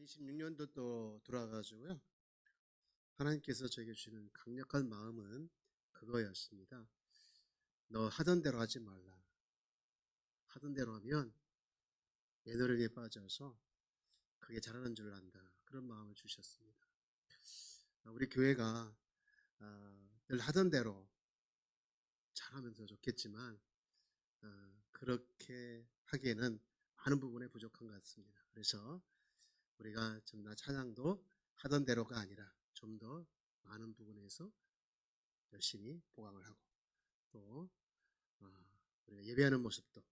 2026년도 또 돌아가지고요. 하나님께서 저에게 주시는 강력한 마음은 그거였습니다. 너 하던 대로 하지 말라. 하던 대로 하면 에너지에 빠져서 그게 잘하는 줄 안다. 그런 마음을 주셨습니다. 우리 교회가 늘 하던 대로 잘하면서 좋겠지만 그렇게 하기에는 많은 부분에 부족한 것 같습니다. 그래서 우리가 나 찬양도 하던 대로가 아니라 좀 더 많은 부분에서 열심히 보강을 하고 또 우리가 예배하는 모습도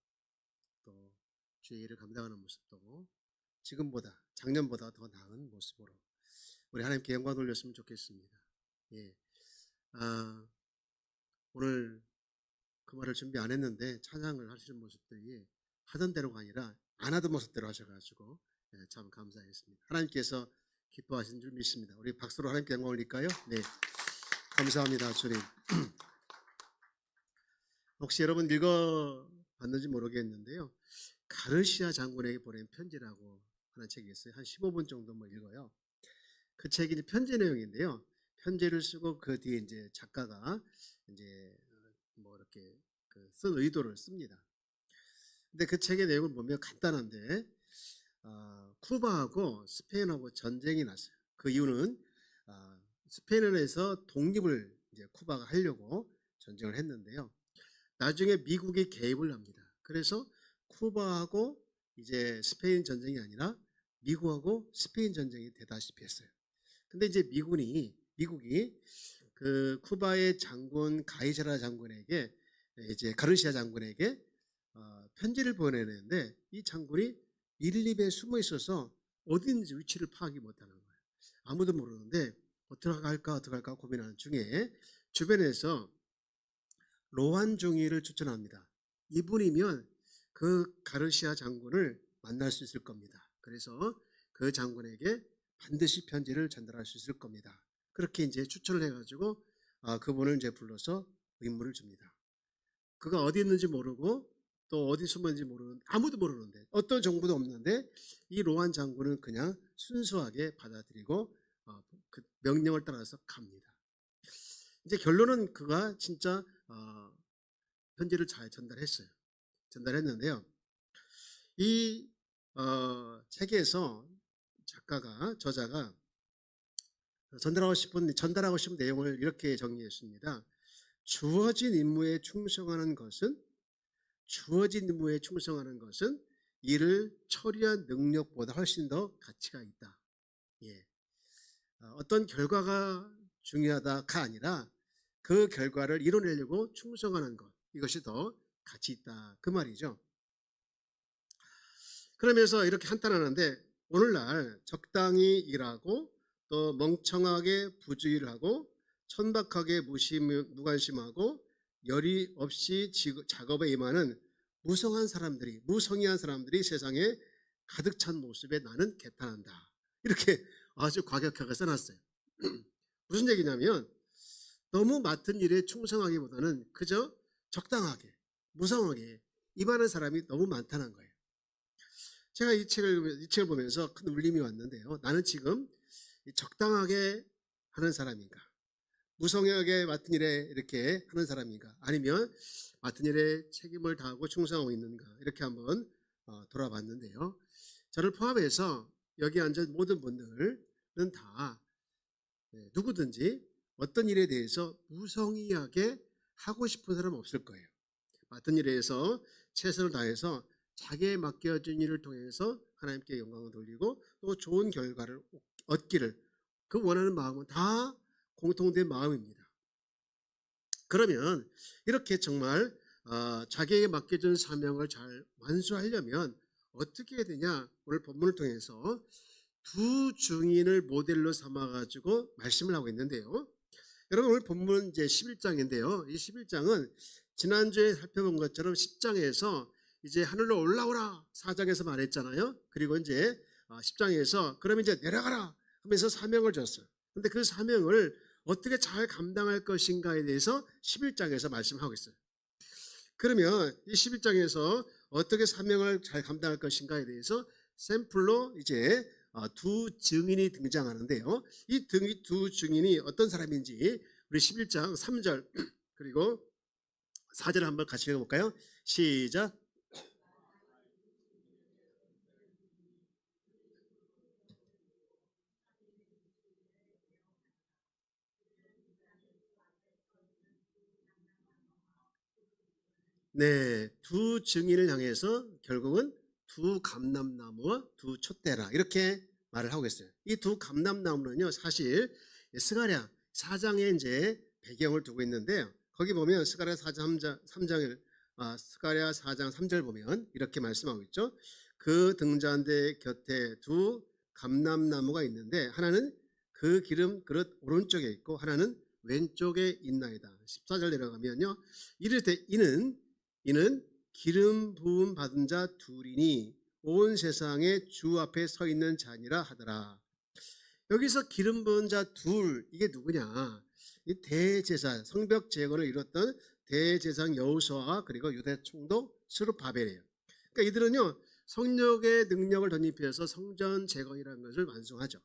또 주의 일을 감당하는 모습도 지금보다 작년보다 더 나은 모습으로 우리 하나님께 영광 돌렸으면 좋겠습니다. 예. 오늘 그 말을 준비 안 했는데 찬양을 하시는 모습들이 하던 대로가 아니라 안 하던 모습대로 하셔가지고 참 감사했습니다. 하나님께서 기뻐하신 줄 믿습니다. 우리 박수로 하나님께 영광 올릴까요? 네, 감사합니다, 주님. 혹시 여러분 읽어봤는지 모르겠는데요. 가르시아 장군에게 보낸 편지라고 하는 책이 있어요. 한 15분 정도 읽어요. 그 책이 편지 내용인데요. 편지를 쓰고 그 뒤에 이제 작가가 이제 이렇게 쓴 의도를 씁니다. 근데 그 책의 내용을 보면 간단한데 쿠바하고 스페인하고 전쟁이 났어요. 그 이유는 스페인에서 독립을 이제 쿠바가 하려고 전쟁을 했는데요. 나중에 미국이 개입을 합니다. 그래서 쿠바하고 이제 스페인 전쟁이 아니라 미국하고 스페인 전쟁이 되다시피 했어요. 근데 이제 미국이 그 쿠바의 장군 가이사라 장군에게 이제 가르시아 장군에게 편지를 보내는데 이 장군이 밀립에 숨어 있어서 어디 있는지 위치를 파악이 못하는 거예요. 아무도 모르는데 어떻게 할까 고민하는 중에 주변에서 로한 중이를 추천합니다. 이분이면 그 가르시아 장군을 만날 수 있을 겁니다. 그래서 그 장군에게 반드시 편지를 전달할 수 있을 겁니다. 그렇게 이제 추천을 해가지고 그분을 이제 불러서 임무를 줍니다. 그가 어디 있는지 모르고 또 어디 숨었는지 모르는 아무도 모르는데 어떤 정보도 없는데 이 로한 장군은 그냥 순수하게 받아들이고 그 명령을 따라서 갑니다. 이제 결론은 그가 진짜 편지를 잘 전달했는데요. 이 책에서 저자가 전달하고 싶은 내용을 이렇게 정리했습니다. 주어진 임무에 충성하는 것은 이를 처리한 능력보다 훨씬 더 가치가 있다. 예. 어떤 결과가 중요하다가 아니라 그 결과를 이뤄내려고 충성하는 것, 이것이 더 가치 있다. 그 말이죠. 그러면서 이렇게 한탄하는데 오늘날 적당히 일하고 또 멍청하게 부주의를 하고 천박하게 무관심하고 열의 없이 작업에 임하는 무성의한 사람들이 세상에 가득 찬 모습에 나는 개탄한다. 이렇게 아주 과격하게 써놨어요. 무슨 얘기냐면 너무 맡은 일에 충성하기보다는 그저 적당하게 무성하게 임하는 사람이 너무 많다는 거예요. 제가 이 책을 보면서 큰 울림이 왔는데요. 나는 지금 적당하게 하는 사람인가? 무성하게 맡은 일에 이렇게 하는 사람인가? 아니면 맡은 일에 책임을 다하고 충성하고 있는가? 이렇게 한번 돌아봤는데요. 저를 포함해서 여기 앉은 모든 분들은 다 누구든지 어떤 일에 대해서 무성의하게 하고 싶은 사람은 없을 거예요. 맡은 일에 대해서 최선을 다해서 자기에 맡겨진 일을 통해서 하나님께 영광을 돌리고 또 좋은 결과를 얻기를 그 원하는 마음은 다 공통된 마음입니다. 그러면 이렇게 정말 자기에게 맡겨진 사명을 잘 완수하려면 어떻게 해야 되냐? 오늘 본문을 통해서 두 증인을 모델로 삼아가지고 말씀을 하고 있는데요. 여러분 오늘 본문은 이제 11장인데요. 이 11장은 지난주에 살펴본 것처럼 10장에서 이제 하늘로 올라오라 4장에서 말했잖아요. 그리고 이제 10장에서 그럼 이제 내려가라 하면서 사명을 줬어요. 근데 그 사명을 어떻게 잘 감당할 것인가에 대해서 11장에서 말씀하고 있어요. 그러면 이 11장에서 어떻게 사명을 잘 감당할 것인가에 대해서 샘플로 이제 두 증인이 등장하는데요. 이 두 증인이 어떤 사람인지 우리 11장 3절 그리고 4절 한번 같이 읽어볼까요? 시작. 네, 두 증인을 향해서 결국은 두 감람나무와 두 촛대라 이렇게 말을 하고 있어요. 이 두 감람나무는요, 사실 스가랴 4장에 이제 배경을 두고 있는데요. 거기 보면 스가랴 4장 3장을 스가랴 4장 3절 보면 이렇게 말씀하고 있죠. 그 등잔대 곁에 두 감람나무가 있는데 하나는 그 기름 그릇 오른쪽에 있고 하나는 왼쪽에 있나이다. 14절 내려가면요. 이르되 이는 기름 부음 받은 자 둘이니 온 세상에 주 앞에 서 있는 자니라 하더라. 여기서 기름 부은 자 둘, 이게 누구냐? 이 대제사 성벽 제거를 이뤘던 대제사장 여호수아 그리고 유대 총독 스룹바벨이에요. 그러니까 이들은요 성령의 능력을 덧입혀서 성전 재건이라는 것을 완성하죠.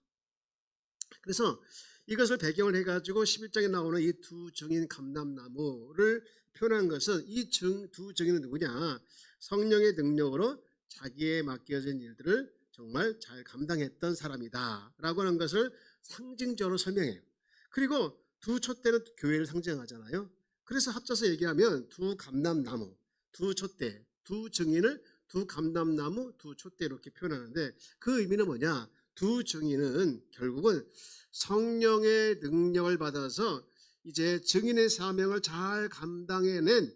그래서 이것을 배경을 해가지고 11장에 나오는 이 두 증인 감람나무를 표현한 것은 이 두 증인은 누구냐? 성령의 능력으로 자기에 맡겨진 일들을 정말 잘 감당했던 사람이다 라고 하는 것을 상징적으로 설명해요. 그리고 두 촛대는 교회를 상징하잖아요. 그래서 합쳐서 얘기하면 두 감람나무, 두 촛대, 두 증인을 두 감람나무, 두 촛대 이렇게 표현하는데 그 의미는 뭐냐? 두 증인은 결국은 성령의 능력을 받아서 이제 증인의 사명을 잘 감당해낸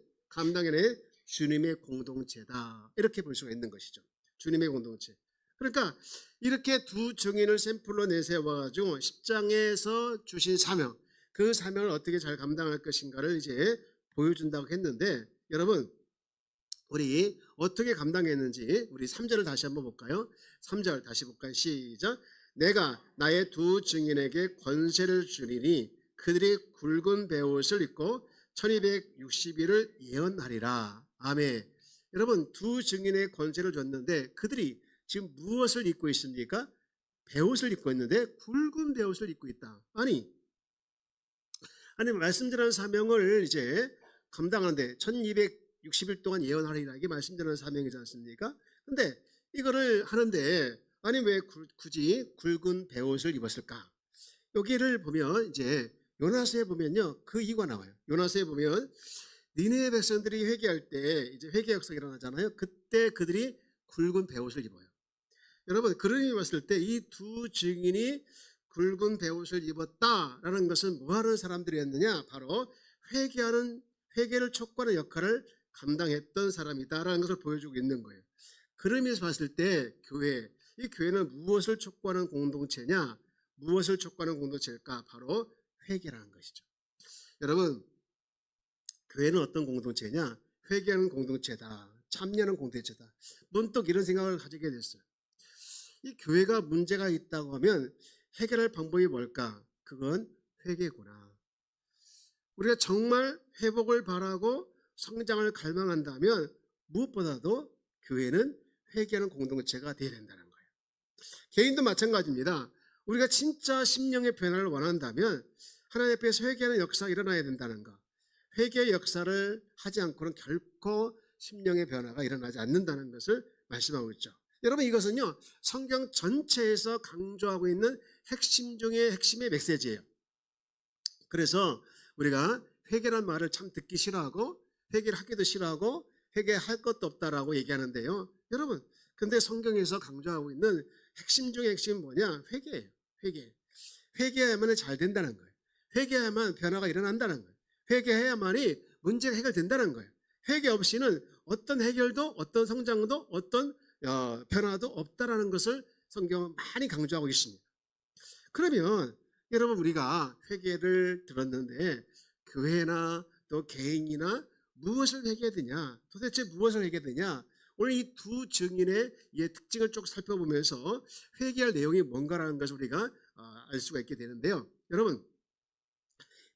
주님의 공동체다 이렇게 볼 수가 있는 것이죠. 주님의 공동체. 그러니까 이렇게 두 증인을 샘플로 내세워가지고 10장에서 주신 사명, 그 사명을 어떻게 잘 감당할 것인가를 이제 보여준다고 했는데 여러분 우리 어떻게 감당했는지 우리 3절을 다시 한번 볼까요? 3절 다시 볼까요? 시작. 내가 나의 두 증인에게 권세를 주리니 그들이 굵은 베옷을 입고 1260일을 예언하리라. 아멘. 여러분 두 증인의 권세를 줬는데 그들이 지금 무엇을 입고 있습니까? 베옷을 입고 있는데 굵은 베옷을 입고 있다. 아니 말씀드리는 사명을 이제 감당하는데 1260일 동안 예언하리라 이게 말씀드리는 사명이지 않습니까? 근데 이거를 하는데 아니 왜 굳이 굵은 베옷을 입었을까? 여기를 보면 이제 요나서에 보면요 그 이유가 나와요. 요나서에 보면 니느웨 백성들이 회개할 때 이제 회개 역사가 일어나잖아요. 그때 그들이 굵은 베옷을 입어요. 여러분 그러니 봤을 때 이 두 증인이 굵은 베옷을 입었다라는 것은 뭐하는 사람들이었느냐? 바로 회개를 촉구하는 역할을 감당했던 사람이다라는 것을 보여주고 있는 거예요. 그러면서 봤을 때 이 교회는 무엇을 촉구하는 공동체냐? 무엇을 촉구하는 공동체일까? 바로 회개라는 것이죠. 여러분 교회는 어떤 공동체냐? 회개하는 공동체다. 참여하는 공동체다. 문득 이런 생각을 가지게 됐어요. 이 교회가 문제가 있다고 하면 해결할 방법이 뭘까? 그건 회개구나. 우리가 정말 회복을 바라고 성장을 갈망한다면 무엇보다도 교회는 회개하는 공동체가 되어야 된다는 거예요. 개인도 마찬가지입니다. 우리가 진짜 심령의 변화를 원한다면 하나님 앞에서 회개하는 역사가 일어나야 된다는 거. 회개의 역사를 하지 않고는 결코 심령의 변화가 일어나지 않는다는 것을 말씀하고 있죠. 여러분 이것은요 성경 전체에서 강조하고 있는 핵심 중에 핵심의 메시지예요. 그래서 우리가 회개란 말을 참 듣기 싫어하고 회개를 하기도 싫어하고 회개할 것도 없다라고 얘기하는데요. 여러분 근데 성경에서 강조하고 있는 핵심 중에 핵심은 뭐냐? 회개예요. 회개해야만 잘 된다는 거예요. 회개해야만 변화가 일어난다는 거예요. 회개해야만이 문제가 해결된다는 거예요. 회개 없이는 어떤 해결도 어떤 성장도 어떤 변화도 없다라는 것을 성경은 많이 강조하고 있습니다. 그러면 여러분 우리가 회개를 들었는데 교회나 또 개인이나 무엇을 회개해야 되냐? 도대체 무엇을 회개해야 되냐? 오늘 이 두 증인의 특징을 쭉 살펴보면서 회개할 내용이 뭔가라는 것을 우리가 알 수가 있게 되는데요. 여러분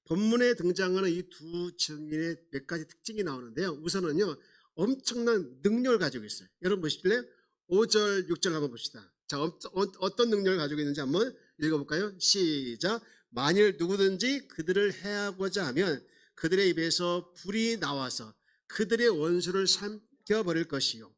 본문에 등장하는 이 두 증인의 몇 가지 특징이 나오는데요. 우선은요 엄청난 능력을 가지고 있어요. 여러분 보실래요? 5절 6절 한번 봅시다. 자, 어떤 능력을 가지고 있는지 한번 읽어볼까요? 시작. 만일 누구든지 그들을 해하고자 하면 그들의 입에서 불이 나와서 그들의 원수를 삼켜버릴 것이요.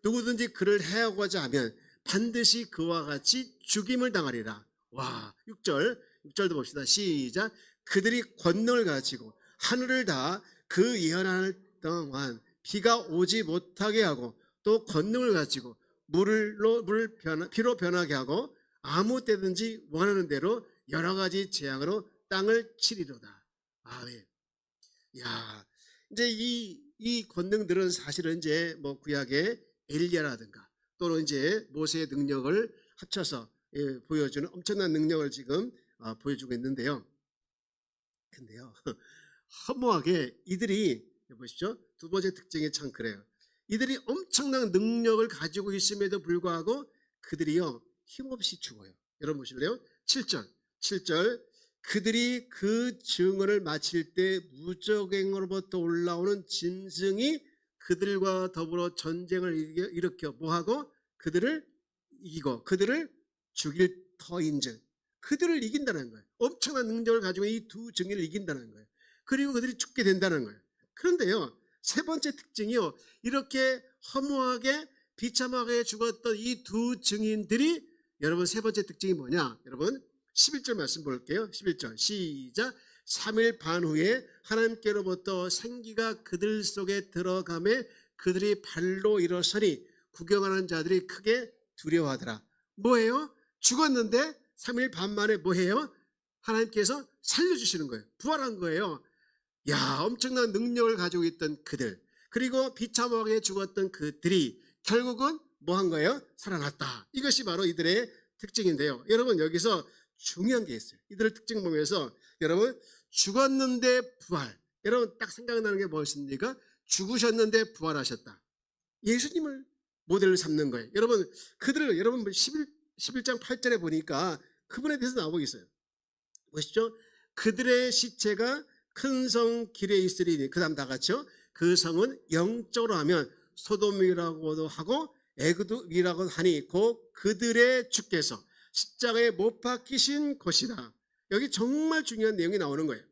누구든지 그를 해하고자 하면 반드시 그와 같이 죽임을 당하리라. 와, 6절도 봅시다. 시작. 그들이 권능을 가지고 하늘을 다 그 예언할 동안 비가 오지 못하게 하고 또 권능을 가지고 피로 변하게 하고 아무 때든지 원하는 대로 여러 가지 재앙으로 땅을 치리로다. 아멘. 야, 이제 이 권능들은 사실은 이제 뭐 구약의 엘리야라든가 또는 이제 모세의 능력을 합쳐서 보여주는 엄청난 능력을 지금 보여주고 있는데요. 근데요, 허무하게 이들이 보시죠. 두 번째 특징이 참 그래요. 이들이 엄청난 능력을 가지고 있음에도 불구하고 그들이요 힘없이 죽어요. 여러분 보실래요? 7절 그들이 그 증언을 마칠 때 무적행으로부터 올라오는 짐승이 그들과 더불어 전쟁을 일으켜 뭐하고 그들을 이기고 그들을 죽일 터인즉 그들을 이긴다는 거예요. 엄청난 능력을 가지고 이 두 증인을 이긴다는 거예요. 그리고 그들이 죽게 된다는 거예요. 그런데요, 세 번째 특징이요, 이렇게 허무하게 비참하게 죽었던 이 두 증인들이 여러분 세 번째 특징이 뭐냐? 여러분 11절 말씀 볼게요. 11절 시작. 3일 반 후에 하나님께로부터 생기가 그들 속에 들어가매 그들이 발로 일어서니 구경하는 자들이 크게 두려워하더라. 뭐예요? 죽었는데 3일 반 만에 뭐해요? 하나님께서 살려주시는 거예요. 부활한 거예요. 야, 엄청난 능력을 가지고 있던 그들, 그리고 비참하게 죽었던 그들이 결국은 뭐 한 거예요? 살아났다. 이것이 바로 이들의 특징인데요. 여러분 여기서 중요한 게 있어요. 이들의 특징 보면서 여러분 죽었는데 부활. 여러분 딱 생각나는 게 무엇입니까? 죽으셨는데 부활하셨다. 예수님을 모델로 삼는 거예요. 여러분 그들을 여러분 11장 8절에 보니까 그분에 대해서 나오고 있어요. 보시죠. 그들의 시체가 큰 성 길에 있으리니 그 다음 다 같이요. 그 성은 영적으로 하면 소돔이라고도 하고 애굽이라고 하니 곧 그들의 주께서 십자가에 못 박히신 곳이다. 여기 정말 중요한 내용이 나오는 거예요.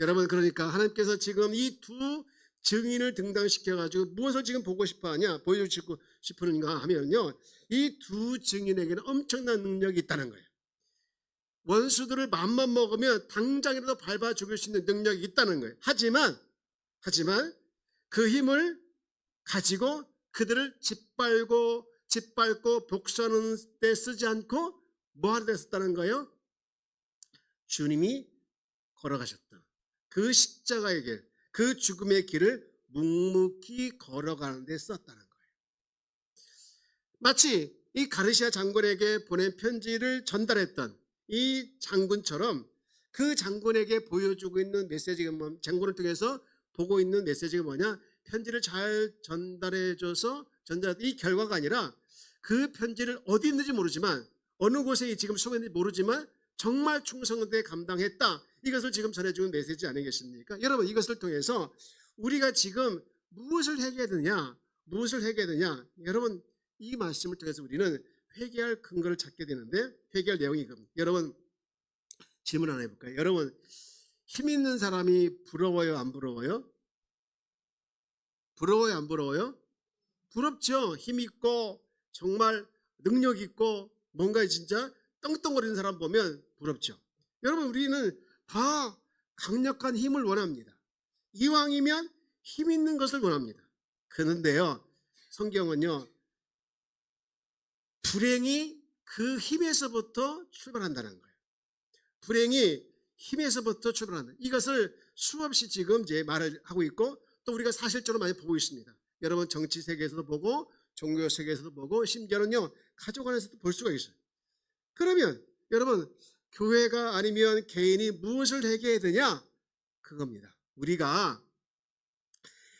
여러분 그러니까 하나님께서 지금 이 두 증인을 등단시켜가지고 무엇을 지금 보고 싶어하냐 보여주고 싶은가 하면요, 이 두 증인에게는 엄청난 능력이 있다는 거예요. 원수들을 맘만 먹으면 당장이라도 밟아 죽일 수 있는 능력이 있다는 거예요. 하지만 그 힘을 가지고 그들을 짓밟고 복수하는 데 쓰지 않고 뭐 하는 데 썼다는 거예요? 주님이 걸어가셨다. 그 십자가의 길, 그 죽음의 길을 묵묵히 걸어가는 데 썼다는 거예요. 마치 이 가르시아 장군에게 보낸 편지를 전달했던 이 장군처럼 그 장군에게 보여주고 있는 메시지가 장군을 통해서 보고 있는 메시지가 뭐냐? 편지를 잘 전달해줘서 이 결과가 아니라 그 편지를 어디 있는지 모르지만 어느 곳에 지금 속했는지 모르지만 정말 충성되게 감당했다. 이것을 지금 전해주는 메시지 아니겠습니까? 여러분 이것을 통해서 우리가 지금 무엇을 회개해야 되냐? 여러분 이 말씀을 통해서 우리는 회개할 근거를 찾게 되는데 회개할 내용이 겁니다. 여러분 질문 하나 해볼까요? 여러분 힘 있는 사람이 부러워요? 안 부러워요? 부러워요? 안 부러워요? 부럽죠. 힘 있고 정말 능력 있고 뭔가 진짜 떵떵거리는 사람 보면 부럽죠. 여러분 우리는 다 강력한 힘을 원합니다. 이왕이면 힘 있는 것을 원합니다. 그런데요 성경은요 불행이 그 힘에서부터 출발한다는 거예요. 불행이 힘에서부터 출발한다. 이것을 수없이 지금 이제 말을 하고 있고 또 우리가 사실적으로 많이 보고 있습니다. 여러분 정치 세계에서도 보고 종교 세계에서도 보고 심지어는요 가족 안에서도 볼 수가 있어요. 그러면 여러분 교회가 아니면 개인이 무엇을 회개해야 되냐? 그겁니다. 우리가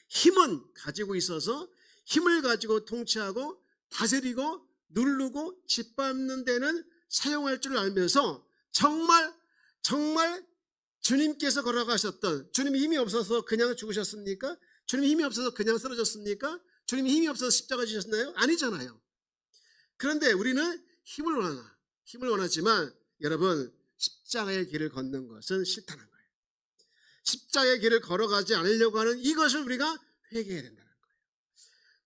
힘은 가지고 있어서 힘을 가지고 통치하고 다스리고 누르고 짓밟는 데는 사용할 줄 알면서 정말 주님께서 걸어가셨던, 주님이 힘이 없어서 그냥 죽으셨습니까? 주님이 힘이 없어서 그냥 쓰러졌습니까? 주님이 힘이 없어서 십자가 지셨나요? 아니잖아요. 그런데 우리는 힘을 원하나? 힘을 원하지만 여러분, 십자가의 길을 걷는 것은 싫다는 거예요. 십자가의 길을 걸어가지 않으려고 하는 이것을 우리가 회개해야 된다는 거예요.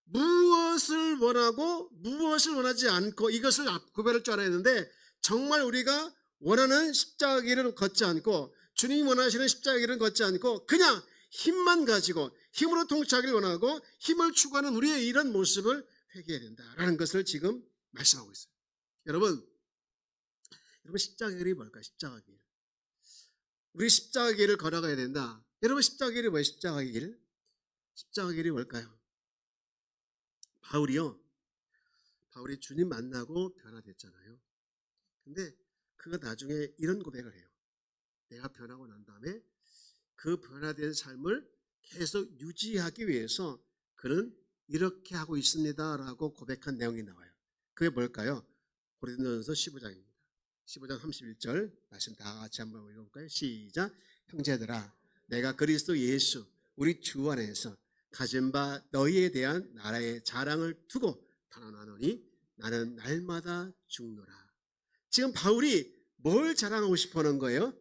무엇을 원하고 무엇을 원하지 않고 이것을 구별할 줄 알아야 하는데, 정말 우리가 원하는 십자가 길을 걷지 않고 주님이 원하시는 십자가 길을 걷지 않고 그냥 힘만 가지고 힘으로 통치하기를 원하고 힘을 추구하는 우리의 이런 모습을 회개해야 된다라는 것을 지금 말씀하고 있어요. 여러분 십자가 길이 뭘까요? 십자가 길. 우리 십자가 길을 걸어가야 된다. 여러분 십자가 길이 뭐예요? 십자가 길. 십자가 길이 뭘까요? 바울이 주님 만나고 변화됐잖아요. 근데 그가 나중에 이런 고백을 해요. 내가 변하고 난 다음에 그 변화된 삶을 계속 유지하기 위해서 그는 이렇게 하고 있습니다라고 고백한 내용이 나와요. 그게 뭘까요? 고린도전서 15장입니다. 15장 31절 말씀 다 같이 한번 읽어볼까요? 시작. 형제들아, 내가 그리스도 예수 우리 주 안에서 가진 바 너희에 대한 나라의 자랑을 두고 단언하노니 나는 날마다 죽노라. 지금 바울이 뭘 자랑하고 싶어 하는 거예요?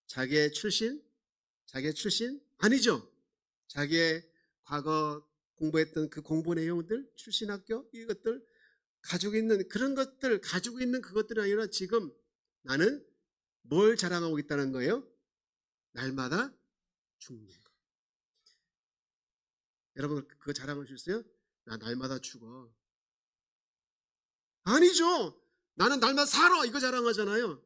자기의 출신? 아니죠. 자기의 과거 공부했던 그 공부 내용들, 출신 학교, 이것들 가지고 있는 그런 것들, 가지고 있는 그것들이 아니라 지금 나는 뭘 자랑하고 있다는 거예요? 날마다 죽는 거. 여러분 그거 자랑할 수 있어요? 나 날마다 죽어. 아니죠. 나는 날마다 살아. 이거 자랑하잖아요.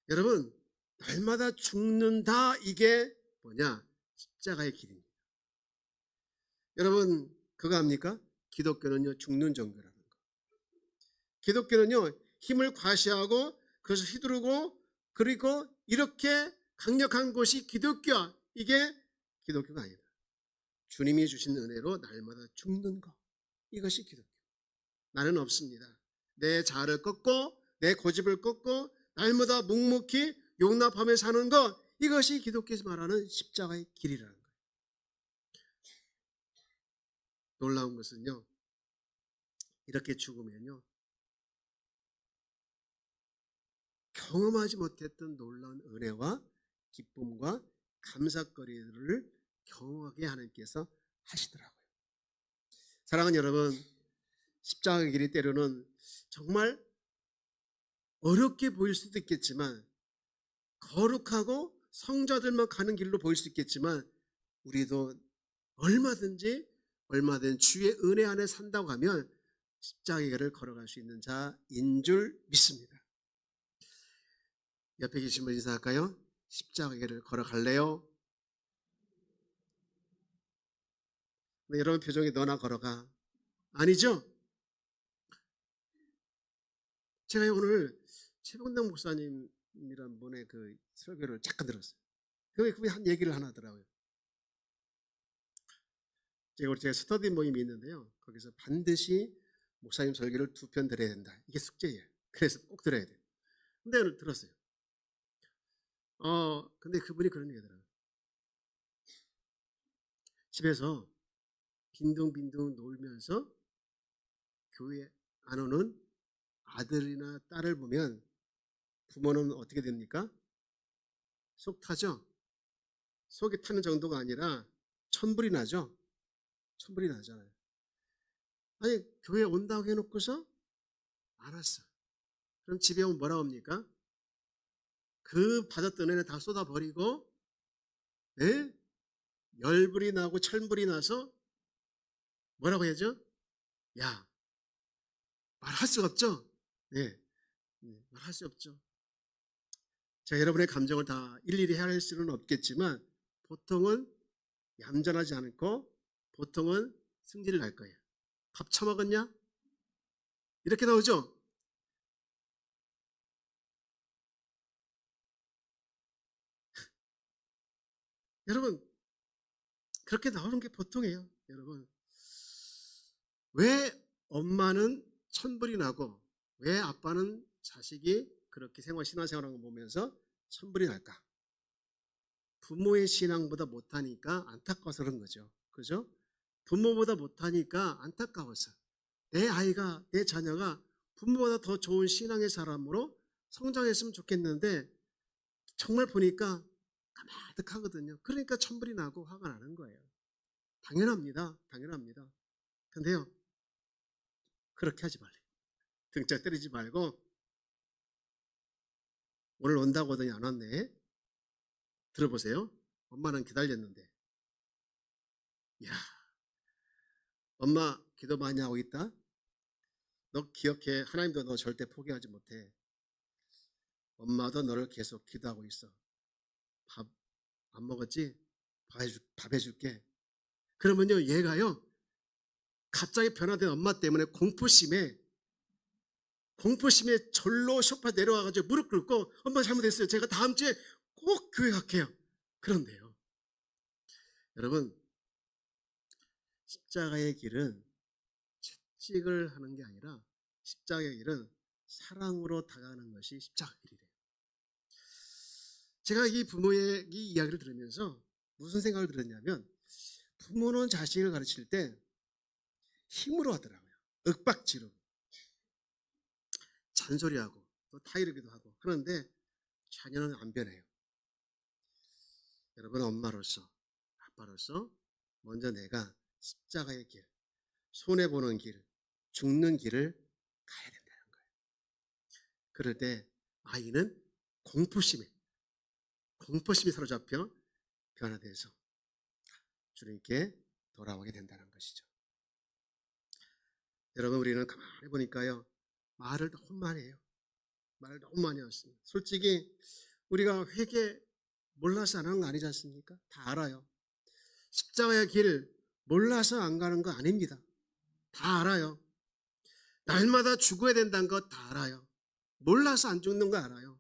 여러분 날마다 죽는다, 이게 뭐냐? 십자가의 길입니다. 여러분 그거 압니까? 기독교는요 죽는 종교라는 거. 기독교는요 힘을 과시하고 그것을 휘두르고 그리고 이렇게 강력한 것이 기독교야. 이게 기독교가 아니다. 주님이 주신 은혜로 날마다 죽는 것, 이것이 기독교. 나는 없습니다. 내 자아를 꺾고 내 고집을 꺾고 날마다 묵묵히 용납하며 사는 것, 이것이 기독교에서 말하는 십자가의 길이라는 거예요. 놀라운 것은요, 이렇게 죽으면요 경험하지 못했던 놀라운 은혜와 기쁨과 감사거리를 경험하게 하나님께서 하시더라고요. 사랑하는 여러분, 십자가의 길이 때로는 정말 어렵게 보일 수도 있겠지만, 거룩하고 성자들만 가는 길로 보일 수 있겠지만, 우리도 얼마든 주의 은혜 안에 산다고 하면 십자가의 길을 걸어갈 수 있는 자인 줄 믿습니다. 옆에 계신 분 인사할까요? 십자가의 길을 걸어갈래요? 네, 여러분 표정이 너나 걸어가. 아니죠? 제가 오늘 최봉당 목사님이란 분의 그 설교를 잠깐 들었어요. 그분이 한 얘기를 하나 하더라고요. 제가 스터디 모임이 있는데요, 거기서 반드시 목사님 설교를 2편 들어야 된다. 이게 숙제예요. 그래서 꼭 들어야 돼요. 근데 오늘 들었어요. 근데 그분이 그런 얘기 하더라고요. 집에서 빈둥빈둥 놀면서 교회 안 오는 아들이나 딸을 보면 부모는 어떻게 됩니까? 속 타죠? 속이 타는 정도가 아니라 천불이 나죠? 천불이 나잖아요. 아니, 교회 온다고 해놓고서 안 왔어. 그럼 집에 오면 뭐라고 합니까? 그 받았던 은혜 다 쏟아버리고, 네? 열불이 나고 천불이 나서 뭐라고 해야죠? 야, 말할 수가 없죠? 네, 말할 수 없죠. 제가 여러분의 감정을 다 일일이 헤아릴 수는 없겠지만, 보통은 얌전하지 않고 보통은 승질을 낼 거예요. 밥 처먹었냐? 이렇게 나오죠? 여러분 그렇게 나오는 게 보통이에요. 여러분, 왜 엄마는 천불이 나고 왜 아빠는 자식이 그렇게 신앙생활하는 거 보면서 천불이 날까? 부모의 신앙보다 못하니까 안타까워서 그런 거죠. 그죠? 부모보다 못하니까 안타까워서. 내 아이가, 내 자녀가 부모보다 더 좋은 신앙의 사람으로 성장했으면 좋겠는데 정말 보니까 까마득하거든요. 그러니까 천불이 나고 화가 나는 거예요. 당연합니다. 당연합니다. 근데요, 그렇게 하지 말래요. 등짝 때리지 말고 오늘 온다고 하더니 안 왔네. 들어보세요. 엄마는 기다렸는데. 야, 엄마 기도 많이 하고 있다. 너 기억해. 하나님도 너 절대 포기하지 못해. 엄마도 너를 계속 기도하고 있어. 밥 안 먹었지? 밥 해줄게. 그러면요, 얘가요, 갑자기 변화된 엄마 때문에 공포심에 절로 소파 내려와가지고 무릎 꿇고 엄마 잘못했어요. 제가 다음 주에 꼭 교회 갈게요. 그런데요, 여러분, 십자가의 길은 채찍을 하는 게 아니라 십자가의 길은 사랑으로 다가가는 것이 십자가의 길이래요. 제가 이 부모의 이 이야기를 들으면서 무슨 생각을 들었냐면, 부모는 자식을 가르칠 때 힘으로 하더라고요. 윽박지르고 잔소리하고 또 타이르기도 하고 하는데 자녀는 안 변해요. 여러분, 엄마로서 아빠로서 먼저 내가 십자가의 길, 손해보는 길, 죽는 길을 가야 된다는 거예요. 그럴 때 아이는 공포심에 사로잡혀 변화돼서 주님께 돌아오게 된다는 것이죠. 여러분, 우리는 가만히 보니까요, 말을 너무 많이 해요. 말을 너무 많이 하십니다. 솔직히 우리가 회개 몰라서 안 하는 거 아니지 않습니까? 다 알아요. 십자가의 길 몰라서 안 가는 거 아닙니다. 다 알아요. 날마다 죽어야 된다는 거 다 알아요. 몰라서 안 죽는 거 알아요.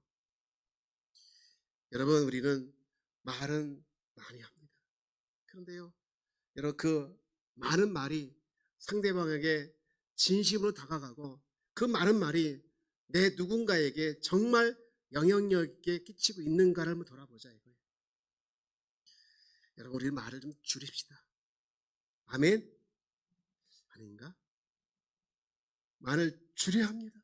여러분, 우리는 말은 많이 합니다. 그런데요, 여러분, 그 많은 말이 상대방에게 진심으로 다가가고 그 많은 말이 내 누군가에게 정말 영향력 있게 끼치고 있는가를 한번 돌아보자 이거예요. 여러분, 우리 말을 좀 줄입시다. 아멘? 아닌가? 말을 줄여야 합니다.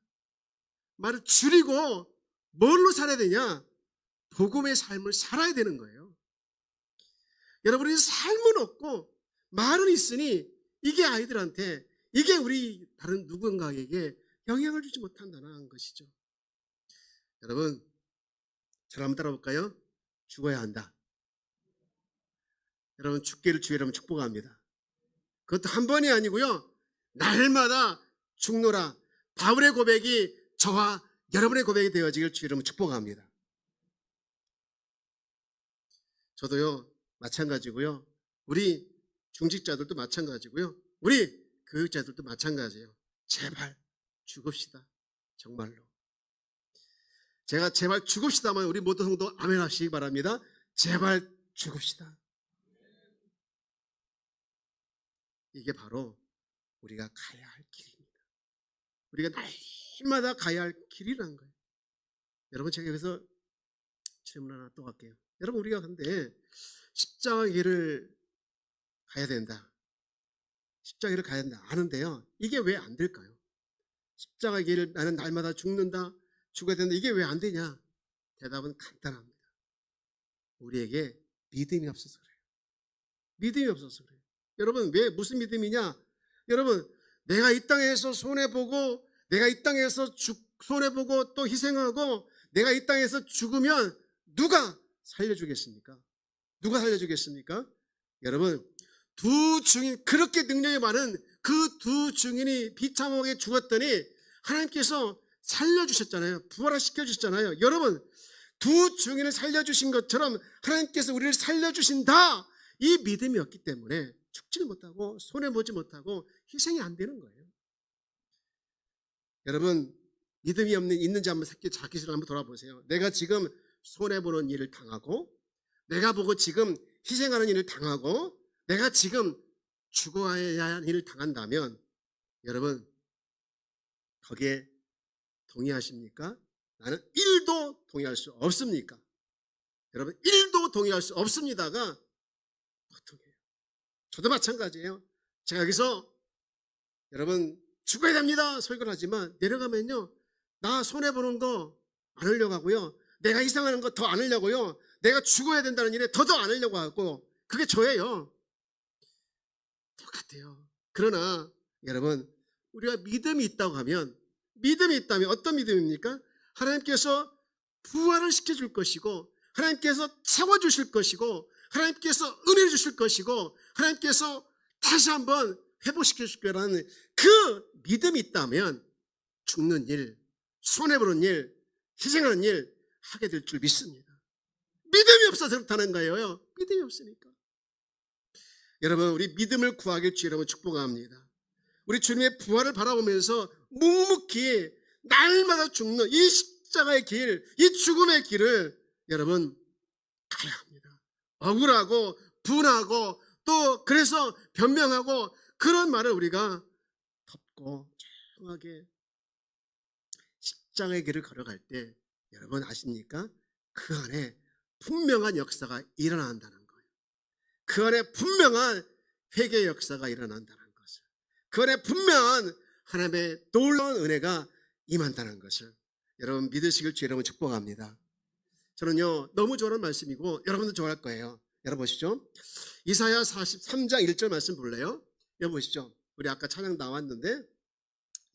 말을 줄이고 뭘로 살아야 되냐? 복음의 삶을 살아야 되는 거예요. 여러분이 삶은 없고 말은 있으니 이게 아이들한테, 이게 우리 다른 누군가에게 영향을 주지 못한다는 것이죠. 여러분, 저를 한번 따라볼까요? 죽어야 한다. 여러분, 죽기를 주의 이름으로 축복합니다. 그것도 한 번이 아니고요, 날마다 죽노라. 바울의 고백이 저와 여러분의 고백이 되어지길 주의 이름으로 축복합니다. 저도요, 마찬가지고요, 우리 중직자들도 마찬가지고요, 우리 교육자들도 마찬가지예요. 제발 죽읍시다. 정말로. 제가 제발 죽읍시다만 우리 모든 성도 아멘 하시기 바랍니다. 제발 죽읍시다. 이게 바로 우리가 가야 할 길입니다. 우리가 날마다 가야 할 길이라는 거예요. 여러분, 제가 여기서 질문 하나 또 할게요. 여러분, 우리가 근데 십자가의 길을 가야 된다, 십자가의 길을 가야 된다 아는데요, 이게 왜 안 될까요? 십자가의 길을 나는 날마다 죽는다, 죽어야 된다, 이게 왜 안 되냐? 대답은 간단합니다. 우리에게 믿음이 없어서 그래요. 믿음이 없어서 그래요. 여러분, 왜 무슨 믿음이냐? 여러분, 내가 이 땅에서 손해보고, 내가 이 땅에서 손해보고 또 희생하고, 내가 이 땅에서 죽으면 누가 살려주겠습니까? 누가 살려주겠습니까? 여러분, 두 증인, 그렇게 능력이 많은 그 두 증인이 비참하게 죽었더니 하나님께서 살려주셨잖아요. 부활시켜주셨잖아요. 여러분, 두 증인을 살려주신 것처럼 하나님께서 우리를 살려주신다, 이 믿음이 없기 때문에 죽지 못하고 손해보지 못하고 희생이 안 되는 거예요. 여러분, 믿음이 있는지 한번 자기 스스로 한번 돌아보세요. 내가 지금 손해보는 일을 당하고, 내가 보고 지금 희생하는 일을 당하고, 내가 지금 죽어야 하는 일을 당한다면 여러분, 거기에 동의하십니까? 나는 1도 동의할 수 없습니까? 여러분, 1도 동의할 수 없습니다가 어떻게 해요? 저도 마찬가지예요. 제가 여기서 여러분 죽어야 됩니다 설교를 하지만 내려가면요, 나 손해보는 거 안 하려고 하고요, 내가 이상하는 거 더 안 하려고요, 내가 죽어야 된다는 일에 더 안 하려고 하고, 그게 저예요. 똑같아요. 그러나 여러분, 우리가 믿음이 있다고 하면, 믿음이 있다면 어떤 믿음입니까? 하나님께서 부활을 시켜줄 것이고, 하나님께서 채워주실 것이고, 하나님께서 은혜를 주실 것이고, 하나님께서 다시 한번 회복시켜 줄 거라는 그 믿음이 있다면 죽는 일, 손해보는 일, 희생하는 일 하게 될 줄 믿습니다. 믿음이 없어서 그렇다는 거예요. 믿음이 없으니까. 여러분, 우리 믿음을 구하길 주 여러분 축복합니다. 우리 주님의 부활을 바라보면서 묵묵히 날마다 죽는 이 십자가의 길, 이 죽음의 길을 여러분 가야 합니다. 억울하고 분하고 또 그래서 변명하고 그런 말을 우리가 덮고 조용하게 십자가의 길을 걸어갈 때 여러분 아십니까? 그 안에 분명한 역사가 일어난다는 거예요. 그 안에 분명한 회개의 역사가 일어난다는 것을, 그 안에 분명한 하나님의 놀라운 은혜가 임한다는 것을 여러분 믿으시길 주 여러분 축복합니다. 저는요 너무 좋아하는 말씀이고 여러분도 좋아할 거예요. 여러분 보시죠. 이사야 43장 1절 말씀 볼래요? 여러분 보시죠. 우리 아까 찬양 나왔는데,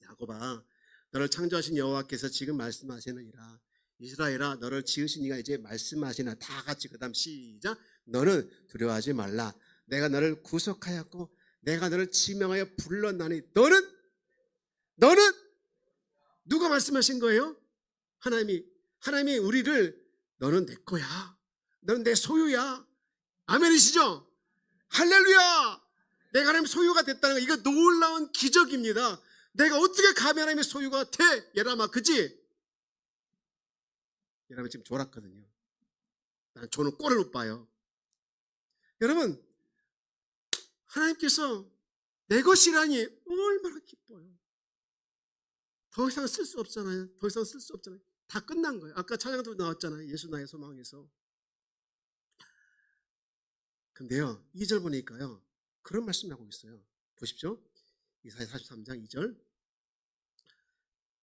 야곱아 너를 창조하신 여호와께서 지금 말씀하시느니라, 이스라엘아 너를 지으신 이가 이제 말씀하시나. 다 같이 그 다음 시작. 너는 두려워하지 말라. 내가 너를 구속하였고 내가 너를 지명하여 불렀나니. 너는 누가 말씀하신 거예요? 하나님이 우리를 너는 내 거야, 너는 내 소유야. 아멘이시죠? 할렐루야. 내가 하나님 소유가 됐다는 거, 이거 놀라운 기적입니다. 내가 어떻게 감히 하나님의 소유가 돼? 예람아, 그지? 여러분 지금 졸았거든요. 난 조는 꼴을 못 봐요. 여러분, 하나님께서 내 것이라니 얼마나 기뻐요. 더 이상 쓸 수 없잖아요. 더 이상 쓸 수 없잖아요. 다 끝난 거예요. 아까 찬양도 나왔잖아요. 예수 나의 소망에서. 근데요 2절 보니까요 그런 말씀을 하고 있어요. 보십시오. 이사야 43장 2절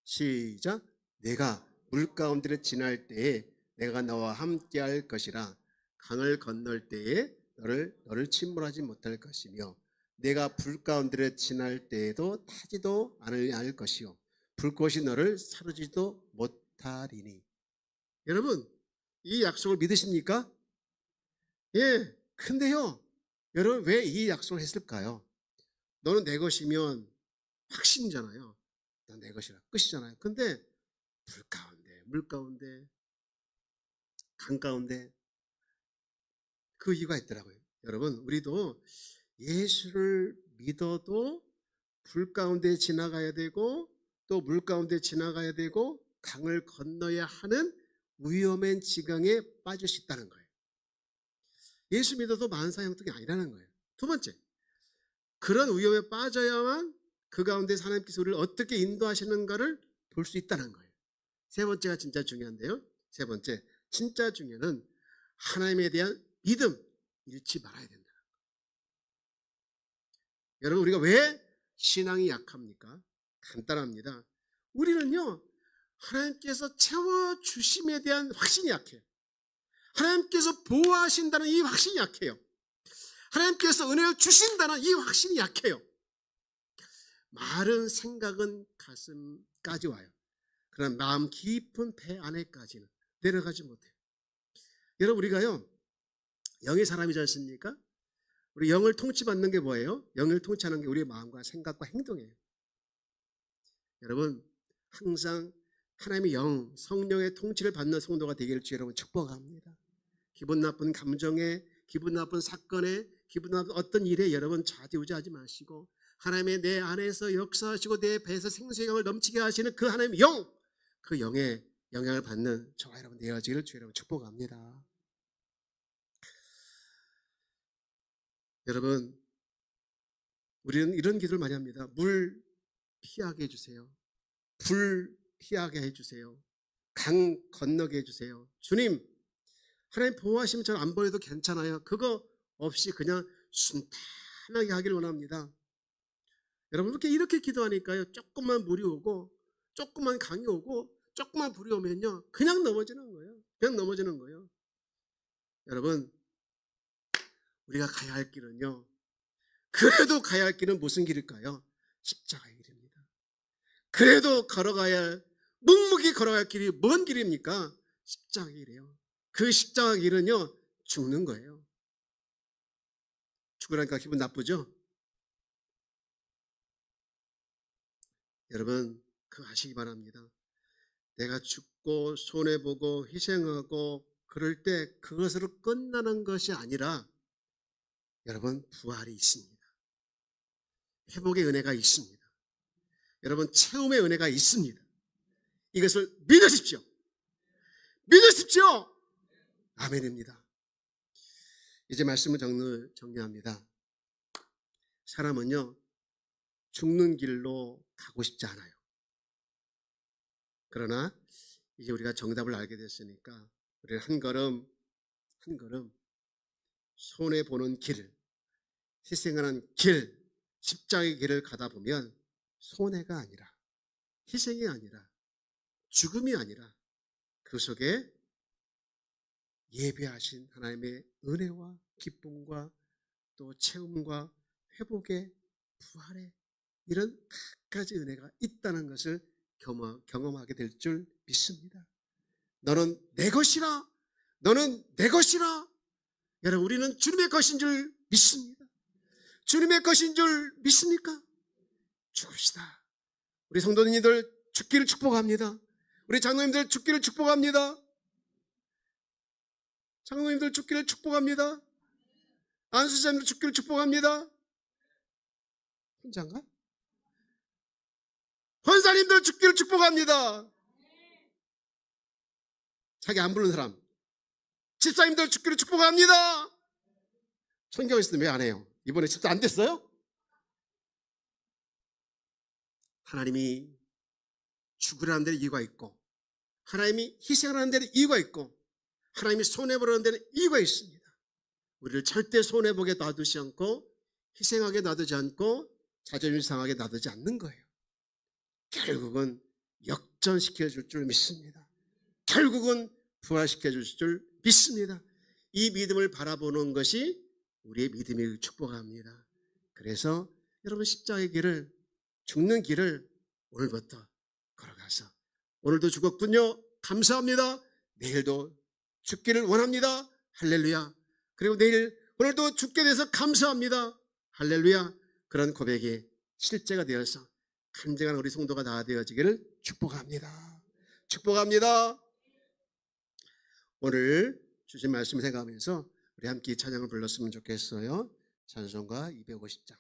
시작. 내가 물 가운데를 지날 때에 내가 너와 함께 할 것이라. 강을 건널 때에 너를 침몰하지 못할 것이며 내가 불 가운데를 지날 때에도 타지도 않을 것이요 불꽃이 너를 사르지도 못하리니. 여러분 이 약속을 믿으십니까? 예. 근데요 여러분 왜 이 약속을 했을까요? 너는 내 것이면 확신이잖아요. 넌 내 것이라 끝이잖아요. 근데 불 가운데, 물 가운데, 강 가운데 그 이유가 있더라고요. 여러분 우리도 예수를 믿어도 불 가운데 지나가야 되고 또 물 가운데 지나가야 되고 강을 건너야 하는 위험한 지경에 빠질 수 있다는 거예요. 예수 믿어도 만사형통이 아니라는 거예요. 두 번째, 그런 위험에 빠져야만 그 가운데 하나님께서 우리를 어떻게 인도하시는가를 볼 수 있다는 거예요. 세 번째가 진짜 중요한데요. 세 번째, 진짜 중요한 하나님에 대한 믿음 잃지 말아야 된다. 여러분 우리가 왜 신앙이 약합니까? 간단합니다. 우리는요 하나님께서 채워주심에 대한 확신이 약해요. 하나님께서 보호하신다는 이 확신이 약해요. 하나님께서 은혜를 주신다는 이 확신이 약해요. 말은 생각은 가슴까지 와요. 그러나 마음 깊은 배 안에까지는 내려가지 못해요. 여러분 우리가요 영의 사람이지 않습니까? 우리 영을 통치받는 게 뭐예요? 영을 통치하는 게 우리의 마음과 생각과 행동이에요. 여러분 항상 하나님의 영, 성령의 통치를 받는 성도가 되기를 주 여러분 축복합니다. 기분 나쁜 감정에, 기분 나쁜 사건에, 기분 나쁜 어떤 일에 여러분 좌지우지하지 마시고 하나님의 내 안에서 역사하시고 내 배에서 생수의 영을 넘치게 하시는 그 하나님의 영, 그 영의 영향을 받는 저와 여러분 되어지기를 주 여러분 축복합니다. 여러분 우리는 이런 기도를 많이 합니다. 물 피하게 해주세요. 불 피하게 해주세요. 강 건너게 해주세요. 주님 하나님 보호하시면 저는 안 보여도 괜찮아요. 그거 없이 그냥 순탄하게 하길 원합니다. 여러분 이렇게 기도하니까요, 조금만 물이 오고 조금만 강이 오고 조금만 불이 오면요 그냥 넘어지는 거예요. 그냥 넘어지는 거예요. 여러분, 우리가 가야 할 길은요, 그래도 가야 할 길은 무슨 길일까요? 십자가의 길입니다. 그래도 걸어가야 할, 묵묵히 걸어갈 길이 뭔 길입니까? 십자가의 길이에요. 그 십자가 길은요 죽는 거예요. 죽으라니까 기분 나쁘죠? 여러분, 그거 아시기 바랍니다. 내가 죽고 손해보고 희생하고 그럴 때 그것으로 끝나는 것이 아니라 여러분, 부활이 있습니다. 회복의 은혜가 있습니다. 여러분, 체험의 은혜가 있습니다. 이것을 믿으십시오. 믿으십시오. 아멘입니다. 이제 말씀을 정리합니다. 사람은요 죽는 길로 가고 싶지 않아요. 그러나 이제 우리가 정답을 알게 됐으니까 우리는 한 걸음 한 걸음 손해보는 길, 희생하는 길, 십자가의 길을 가다 보면 손해가 아니라, 희생이 아니라, 죽음이 아니라 그 속에 예배하신 하나님의 은혜와 기쁨과 또 체험과 회복의, 부활의 이런 갖가지 은혜가 있다는 것을 경험하게 될 줄 믿습니다. 너는 내 것이라, 너는 내 것이라. 여러분, 우리는 주님의 것인 줄 믿습니다. 주님의 것인 줄 믿습니까? 죽읍시다. 우리 성도님들 죽기를 축복합니다. 우리 장로님들 죽기를 축복합니다. 장로님들 죽기를 축복합니다. 안수자님들 죽기를 축복합니다. 혼자인가? 권사님들 죽기를 축복합니다. 자기 안 부르는 사람. 집사님들 죽기를 축복합니다. 청교가 있으면 왜 안 해요? 이번에 집사 안 됐어요? 하나님이 죽으라는 데는 이유가 있고, 하나님이 희생하라는 데는 이유가 있고, 하나님이 손해보라는 데는 이유가 있습니다. 우리를 절대 손해보게 놔두지 않고, 희생하게 놔두지 않고, 자존심 상하게 놔두지 않는 거예요. 결국은 역전시켜줄 줄 믿습니다. 결국은 부활시켜줄 줄 믿습니다. 이 믿음을 바라보는 것이 우리의 믿음을 축복합니다. 그래서 여러분, 십자가의 길을, 죽는 길을 오늘부터 걸어가서, 오늘도 죽었군요, 감사합니다. 내일도 죽기를 원합니다. 할렐루야. 그리고 오늘도 죽게 돼서 감사합니다. 할렐루야. 그런 고백이 실제가 되어서 간증한 우리 성도가 다 되어지기를 축복합니다. 축복합니다. 오늘 주신 말씀을 생각하면서 우리 함께 찬양을 불렀으면 좋겠어요. 찬송가 250장.